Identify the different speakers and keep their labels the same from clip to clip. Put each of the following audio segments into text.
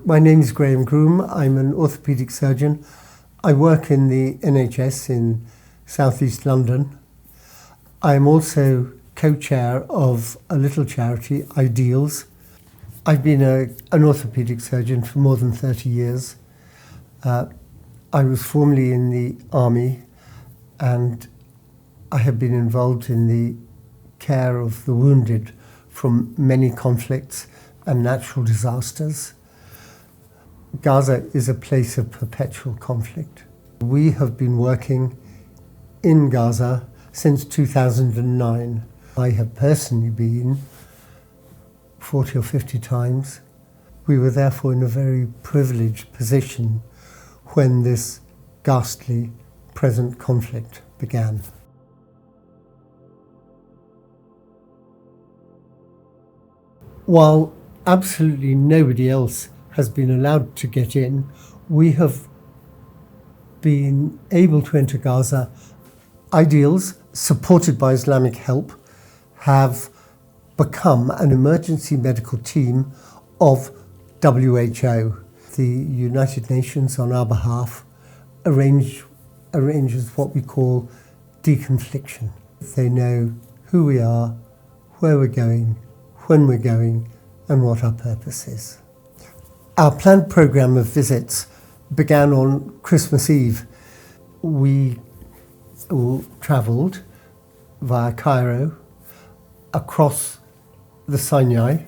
Speaker 1: My name is Graeme Groom. I'm an orthopaedic surgeon. I work in the NHS in South East London. I'm also co-chair of a little charity, Ideals. I've been an orthopaedic surgeon for more than 30 years. I was formerly in the army, and I have been involved in the care of the wounded from many conflicts and natural disasters. Gaza is a place of perpetual conflict. We have been working in Gaza since 2009. I have personally been 40 or 50 times. We were therefore in a very privileged position when this ghastly present conflict began. While absolutely nobody else has been allowed to get in, we have been able to enter Gaza. Ideals, supported by IslamicHelp, have become an emergency medical team of WHO. The United Nations, on our behalf, arranges what we call deconfliction. They know who we are, where we're going, when we're going, and what our purpose is. Our planned programme of visits began on Christmas Eve. We travelled via Cairo across the Sinai,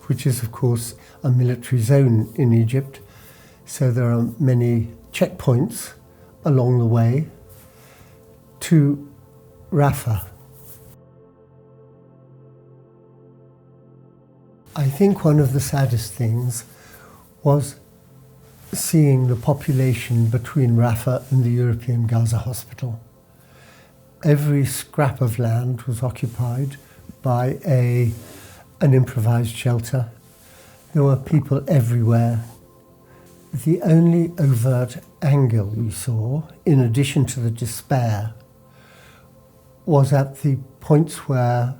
Speaker 1: which is of course a military zone in Egypt. So there are many checkpoints along the way to Rafah. I think one of the saddest things was seeing the population between Rafah and the European Gaza hospital. Every scrap of land was occupied by an improvised shelter. There were people everywhere. The only overt anger we saw, in addition to the despair, was at the points where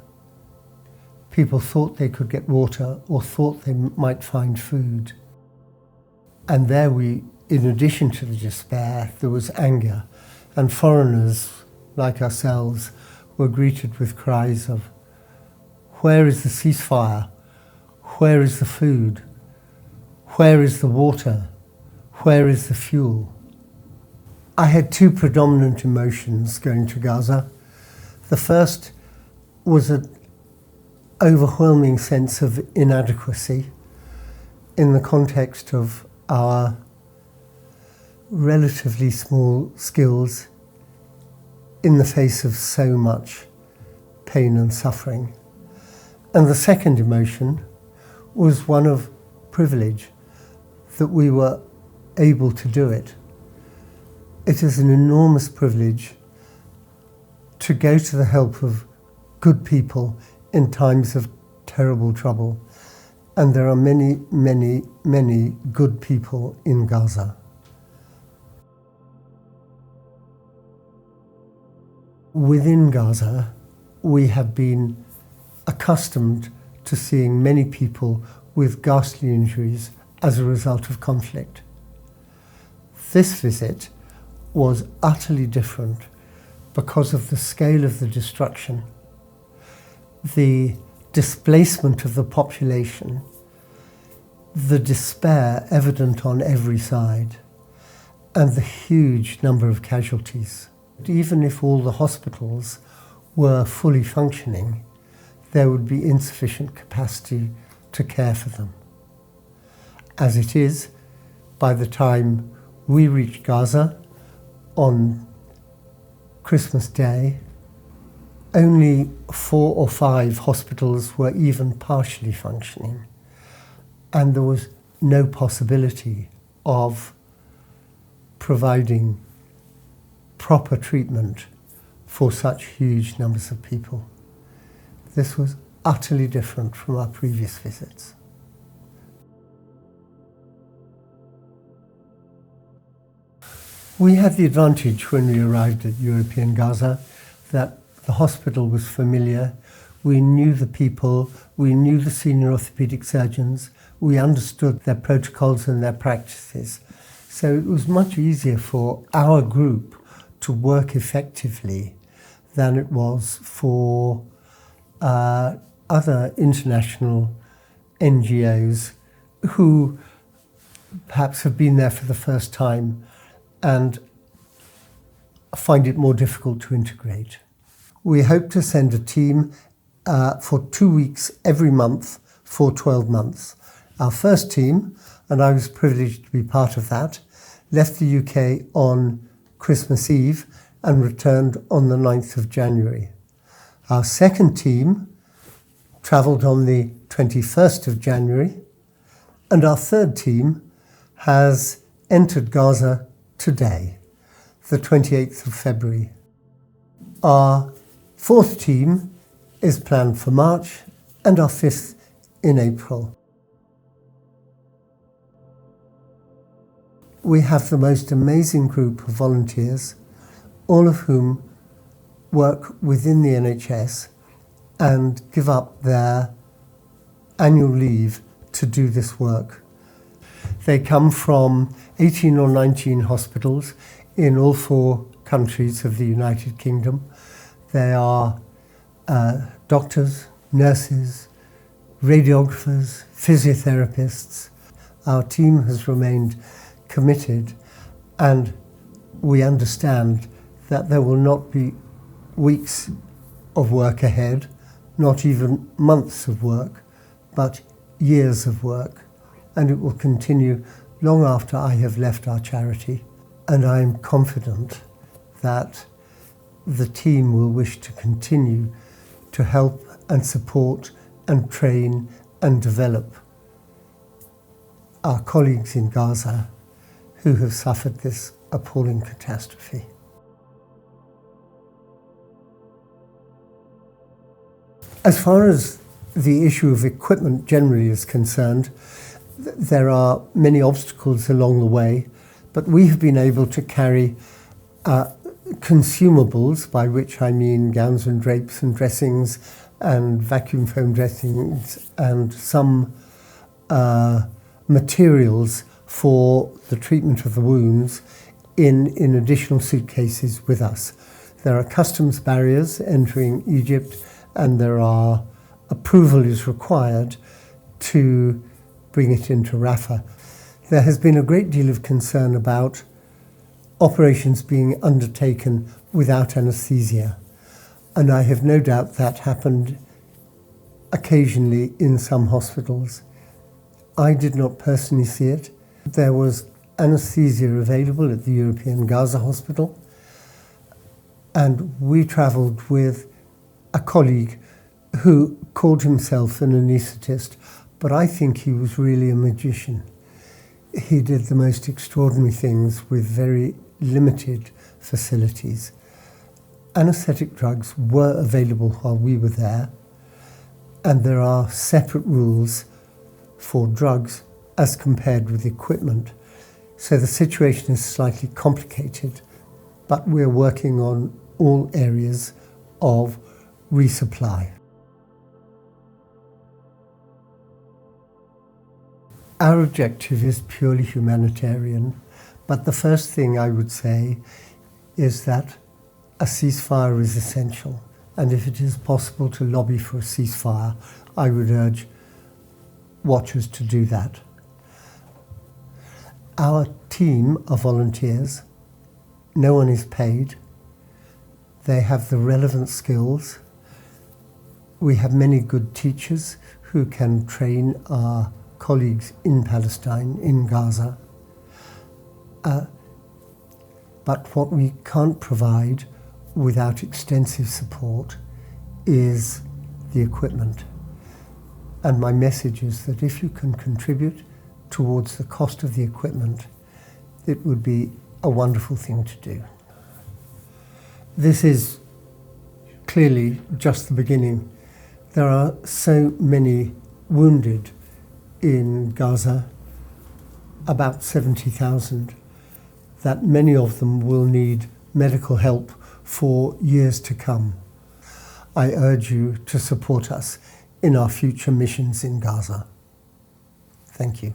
Speaker 1: people thought they could get water or thought they might find food. And there in addition to the despair, there was anger. And foreigners, like ourselves, were greeted with cries of, "Where is the ceasefire? Where is the food? Where is the water? Where is the fuel?" I had two predominant emotions going to Gaza. The first was an overwhelming sense of inadequacy in the context of our relatively small skills in the face of so much pain and suffering. And the second emotion was one of privilege, that we were able to do it. It is an enormous privilege to go to the help of good people in times of terrible trouble. And there are many, many, many good people in Gaza. Within Gaza, we have been accustomed to seeing many people with ghastly injuries as a result of conflict. This visit was utterly different because of the scale of the destruction, the displacement of the population, the despair evident on every side, and the huge number of casualties. Even if all the hospitals were fully functioning, there would be insufficient capacity to care for them. As it is, by the time we reached Gaza on Christmas Day, only 4 or 5 hospitals were even partially functioning, and there was no possibility of providing proper treatment for such huge numbers of people. This was utterly different from our previous visits. We had the advantage when we arrived at European Gaza that the hospital was familiar. We knew the people, we knew the senior orthopaedic surgeons, we understood their protocols and their practices. So it was much easier for our group to work effectively than it was for other international NGOs who perhaps have been there for the first time and find it more difficult to integrate. We hope to send a team for 2 weeks every month for 12 months. Our first team, and I was privileged to be part of that, left the UK on Christmas Eve and returned on the 9th of January. Our second team travelled on the 21st of January, and our third team has entered Gaza today, the 28th of February. Our fourth team is planned for March and our fifth in April. We have the most amazing group of volunteers, all of whom work within the NHS and give up their annual leave to do this work. They come from 18 or 19 hospitals in all 4 countries of the United Kingdom. They are doctors, nurses, radiographers, physiotherapists. Our team has remained committed, and we understand that there will not be weeks of work ahead, not even months of work, but years of work, and it will continue long after I have left our charity. And I am confident that the team will wish to continue to help and support and train and develop our colleagues in Gaza who have suffered this appalling catastrophe. As far as the issue of equipment generally is concerned, there are many obstacles along the way, but we have been able to carry consumables, by which I mean gowns and drapes and dressings and vacuum foam dressings and some materials for the treatment of the wounds in additional suitcases with us. There are customs barriers entering Egypt, and approval is required to bring it into Rafah. There has been a great deal of concern about operations being undertaken without anaesthesia, and I have no doubt that happened occasionally in some hospitals. I did not personally see it. There was anaesthesia available at the European Gaza Hospital, and we travelled with a colleague who called himself an anaesthetist, but I think he was really a magician. He did the most extraordinary things with very limited facilities. Anaesthetic drugs were available while we were there, and there are separate rules for drugs as compared with equipment. So the situation is slightly complicated, but we're working on all areas of resupply. Our objective is purely humanitarian, but the first thing I would say is that a ceasefire is essential, and if it is possible to lobby for a ceasefire, I would urge watchers to do that. Our team of volunteers, no one is paid. They have the relevant skills. We have many good teachers who can train our colleagues in Palestine, in Gaza. But what we can't provide without extensive support is the equipment. And my message is that if you can contribute towards the cost of the equipment, it would be a wonderful thing to do. This is clearly just the beginning. There are so many wounded in Gaza, about 70,000, that many of them will need medical help for years to come. I urge you to support us in our future missions in Gaza. Thank you.